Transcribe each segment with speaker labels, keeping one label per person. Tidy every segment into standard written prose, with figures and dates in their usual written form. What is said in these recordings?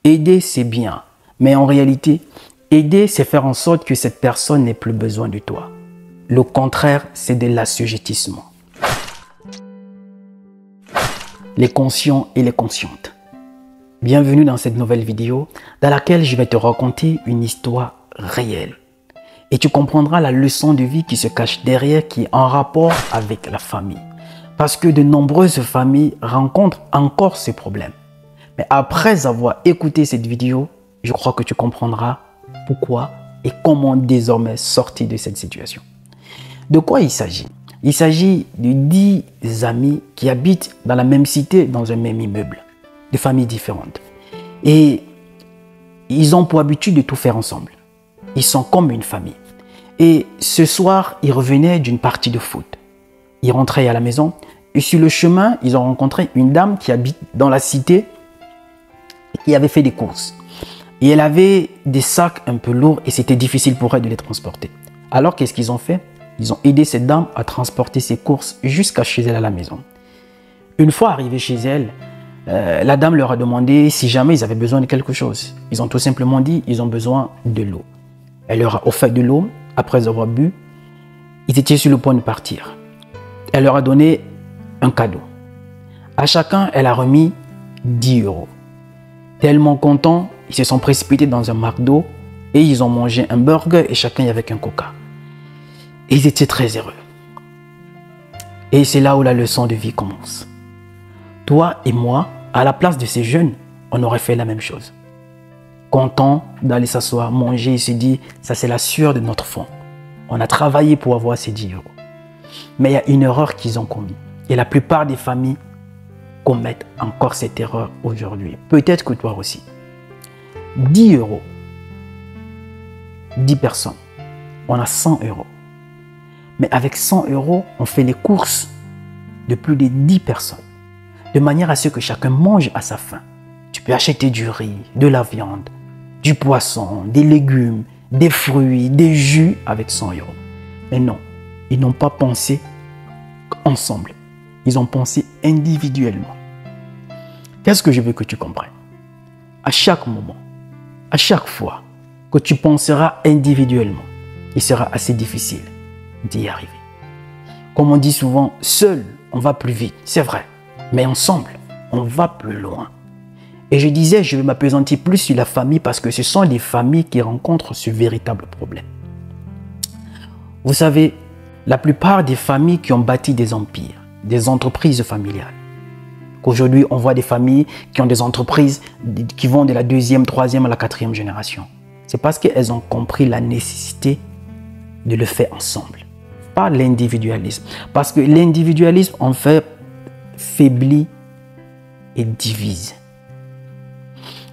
Speaker 1: Aider, c'est bien. Mais en réalité, aider, c'est faire en sorte que cette personne n'ait plus besoin de toi. Le contraire, c'est de l'assujettissement. Les conscients et les conscientes. Bienvenue dans cette nouvelle vidéo dans laquelle je vais te raconter une histoire réelle. Et tu comprendras la leçon de vie qui se cache derrière, qui est en rapport avec la famille. Parce que de nombreuses familles rencontrent encore ce problème. Mais après avoir écouté cette vidéo, je crois que tu comprendras pourquoi et comment désormais sortir de cette situation. De quoi il s'agit? Il s'agit de 10 amis qui habitent dans la même cité, dans un même immeuble, de familles différentes. Et ils ont pour habitude de tout faire ensemble. Ils sont comme une famille. Et ce soir, ils revenaient d'une partie de foot. Ils rentraient à la maison et sur le chemin, ils ont rencontré une dame qui habite dans la cité et qui avait fait des courses. Et elle avait des sacs un peu lourds et c'était difficile pour elle de les transporter. Alors, qu'est-ce qu'ils ont fait? Ils ont aidé cette dame à transporter ses courses jusqu'à chez elle à la maison. Une fois arrivés chez elle, la dame leur a demandé si jamais ils avaient besoin de quelque chose. Ils ont tout simplement dit qu'ils ont besoin de l'eau. Elle leur a offert de l'eau. Après avoir bu, ils étaient sur le point de partir. Elle leur a donné un cadeau. À chacun, elle a remis 10 €. Tellement contents, ils se sont précipités dans un McDo et ils ont mangé un burger et chacun avec un coca. Et ils étaient très heureux. Et c'est là où la leçon de vie commence. Toi et moi, à la place de ces jeunes, on aurait fait la même chose. Content d'aller s'asseoir, manger et se dire, ça c'est la sueur de notre fond. On a travaillé pour avoir ces 10 €. Mais il y a une erreur qu'ils ont commise. Et la plupart des familles commettent encore cette erreur aujourd'hui. Peut-être que toi aussi. 10 €. 10 personnes. On a 100 €. Mais avec 100 €, on fait les courses de plus de 10 personnes. De manière à ce que chacun mange à sa faim. Tu peux acheter du riz, de la viande, du poisson, des légumes, des fruits, des jus avec 100 €. Mais non, ils n'ont pas pensé ensemble. Ils ont pensé individuellement. Qu'est-ce que je veux que tu comprennes? À chaque moment, à chaque fois que tu penseras individuellement, il sera assez difficile d'y arriver. Comme on dit souvent, seul, on va plus vite, c'est vrai. Mais ensemble, on va plus loin. Et je disais, je vais m'appesantir plus sur la famille parce que ce sont les familles qui rencontrent ce véritable problème. Vous savez, la plupart des familles qui ont bâti des empires, des entreprises familiales, qu'aujourd'hui on voit des familles qui ont des entreprises qui vont de la 2e, 3e à la 4e génération. C'est parce qu'elles ont compris la nécessité de le faire ensemble. Pas l'individualisme. Parce que l'individualisme, en fait, faiblit et divise.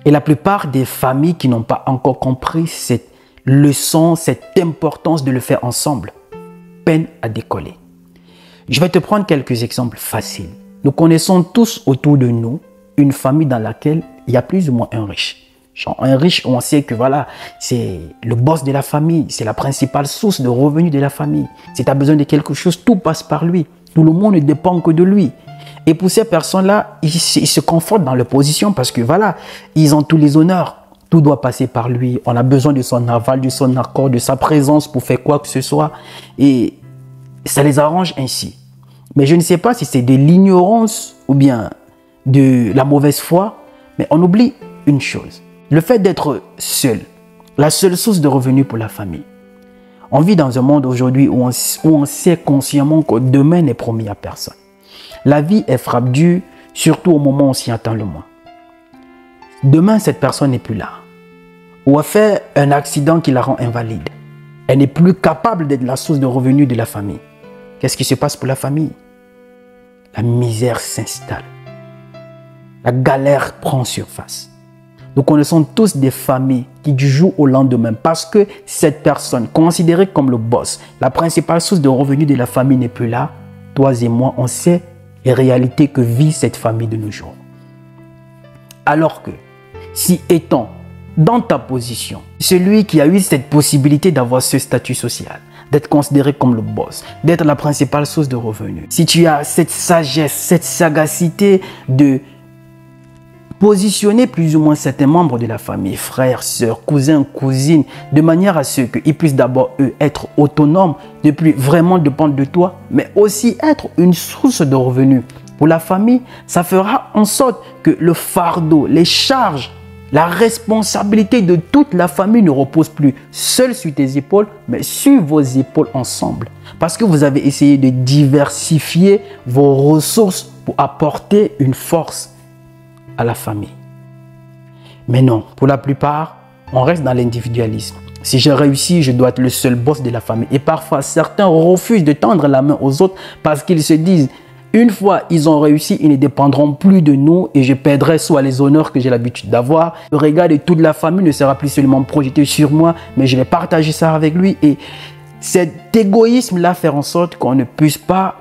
Speaker 1: Et la plupart des familles qui n'ont pas encore compris cette leçon, cette importance de le faire ensemble, peinent à décoller. Je vais te prendre quelques exemples faciles. Nous connaissons tous autour de nous une famille dans laquelle il y a plus ou moins un riche. Genre un riche, on sait que voilà, c'est le boss de la famille, c'est la principale source de revenus de la famille. Si tu as besoin de quelque chose, tout passe par lui. Tout le monde ne dépend que de lui. Et pour ces personnes-là, ils se confortent dans leur position parce que voilà, ils ont tous les honneurs. Tout doit passer par lui. On a besoin de son aval, de son accord, de sa présence pour faire quoi que ce soit. Et ça les arrange ainsi. Mais je ne sais pas si c'est de l'ignorance ou bien de la mauvaise foi, mais on oublie une chose. Le fait d'être seul, la seule source de revenus pour la famille. On vit dans un monde aujourd'hui où on sait consciemment que demain n'est promis à personne. La vie est frappe dure, surtout au moment où on s'y attend le moins. Demain, cette personne n'est plus là. Ou a fait un accident qui la rend invalide. Elle n'est plus capable d'être la source de revenus de la famille. Qu'est-ce qui se passe pour la famille? La misère s'installe. La galère prend surface. Nous connaissons tous des familles qui du jour au lendemain, parce que cette personne, considérée comme le boss, la principale source de revenus de la famille n'est plus là, toi et moi, on sait les réalités que vit cette famille de nos jours. Alors que, si étant dans ta position, celui qui a eu cette possibilité d'avoir ce statut social, d'être considéré comme le boss, d'être la principale source de revenus, si tu as cette sagesse, cette sagacité de Positionner plus ou moins certains membres de la famille, frères, sœurs, cousins, cousines, de manière à ce qu'ils puissent d'abord, eux, être autonomes, ne plus vraiment dépendre de toi, mais aussi être une source de revenus. Pour la famille, ça fera en sorte que le fardeau, les charges, la responsabilité de toute la famille ne repose plus seule sur tes épaules, mais sur vos épaules ensemble. Parce que vous avez essayé de diversifier vos ressources pour apporter une force à la famille. Mais non, pour la plupart, on reste dans l'individualisme. Si j'ai réussi, je dois être le seul boss de la famille. Et parfois, certains refusent de tendre la main aux autres parce qu'ils se disent, une fois ils ont réussi, ils ne dépendront plus de nous et je perdrai soit les honneurs que j'ai l'habitude d'avoir. Le regard de toute la famille ne sera plus seulement projeté sur moi, mais je vais partager ça avec lui. Et cet égoïsme-là fait en sorte qu'on ne puisse pas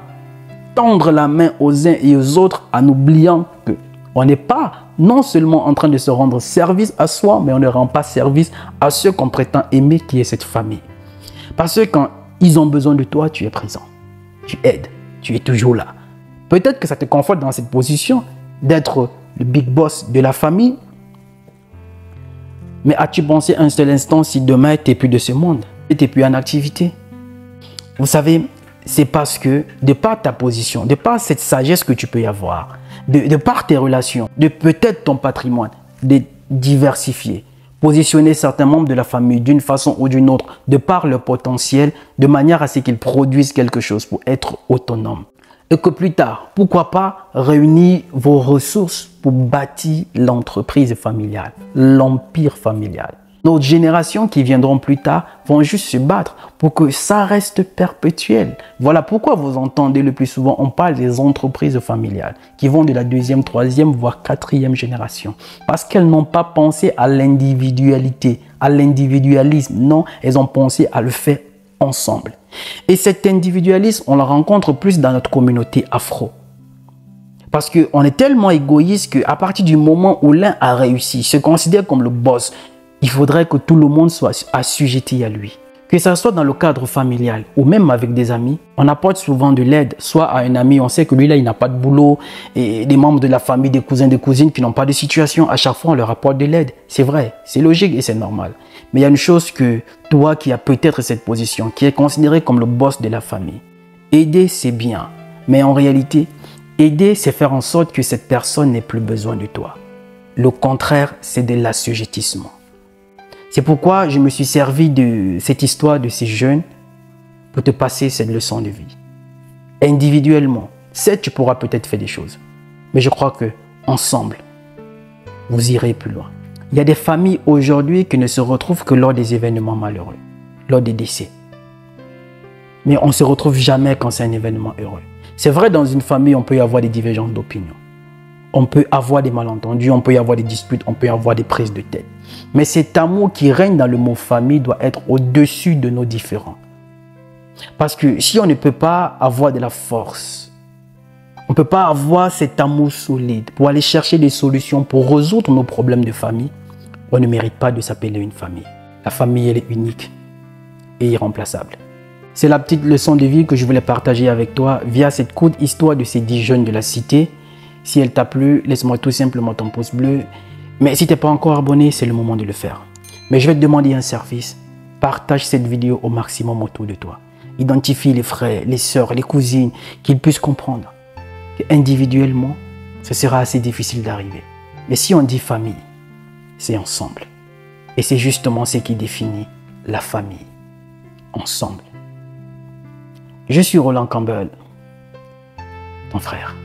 Speaker 1: tendre la main aux uns et aux autres en oubliant que on n'est pas non seulement en train de se rendre service à soi, mais on ne rend pas service à ceux qu'on prétend aimer, qui est cette famille. Parce que quand ils ont besoin de toi, tu es présent. Tu aides. Tu es toujours là. Peut-être que ça te conforte dans cette position d'être le big boss de la famille. Mais as-tu pensé un seul instant si demain tu n'es plus de ce monde? Tu n'es plus en activité? Vous savez, c'est parce que de par ta position, de par cette sagesse que tu peux y avoir, de par tes relations, de peut-être ton patrimoine, de diversifier, positionner certains membres de la famille d'une façon ou d'une autre, de par leur potentiel, de manière à ce qu'ils produisent quelque chose pour être autonomes. Et que plus tard, pourquoi pas réunir vos ressources pour bâtir l'entreprise familiale, l'empire familial. Nos générations qui viendront plus tard vont juste se battre pour que ça reste perpétuel. Voilà pourquoi vous entendez le plus souvent, on parle des entreprises familiales qui vont de la 2e, 3e, voire 4e génération. Parce qu'elles n'ont pas pensé à l'individualité, à l'individualisme. Non, elles ont pensé à le faire ensemble. Et cet individualisme, on le rencontre plus dans notre communauté afro. Parce qu'on est tellement égoïste qu'à partir du moment où l'un a réussi, se considère comme le boss, il faudrait que tout le monde soit assujetti à lui. Que ce soit dans le cadre familial ou même avec des amis, on apporte souvent de l'aide, soit à un ami, on sait que lui là, il n'a pas de boulot, et des membres de la famille, des cousins, des cousines qui n'ont pas de situation, à chaque fois on leur apporte de l'aide. C'est vrai, c'est logique et c'est normal. Mais il y a une chose que toi qui as peut-être cette position, qui est considéré comme le boss de la famille, aider c'est bien, mais en réalité, aider c'est faire en sorte que cette personne n'ait plus besoin de toi. Le contraire, c'est de l'assujettissement. C'est pourquoi je me suis servi de cette histoire de ces jeunes pour te passer cette leçon de vie. Individuellement, certes, tu pourras peut-être faire des choses, mais je crois que ensemble, vous irez plus loin. Il y a des familles aujourd'hui qui ne se retrouvent que lors des événements malheureux, lors des décès. Mais on ne se retrouve jamais quand c'est un événement heureux. C'est vrai, dans une famille, on peut y avoir des divergences d'opinion. On peut avoir des malentendus, on peut y avoir des disputes, on peut y avoir des prises de tête. Mais cet amour qui règne dans le mot famille doit être au-dessus de nos différends. Parce que si on ne peut pas avoir de la force, on ne peut pas avoir cet amour solide pour aller chercher des solutions pour résoudre nos problèmes de famille, on ne mérite pas de s'appeler une famille. La famille, elle est unique et irremplaçable. C'est la petite leçon de vie que je voulais partager avec toi via cette courte histoire de ces 10 jeunes de la cité. Si elle t'a plu, laisse-moi tout simplement ton pouce bleu. Mais si tu n'es pas encore abonné, c'est le moment de le faire. Mais je vais te demander un service. Partage cette vidéo au maximum autour de toi. Identifie les frères, les sœurs, les cousines, qu'ils puissent comprendre qu'individuellement, ce sera assez difficile d'arriver. Mais si on dit famille, c'est ensemble. Et c'est justement ce qui définit la famille. Ensemble. Je suis Roland Campbell, ton frère.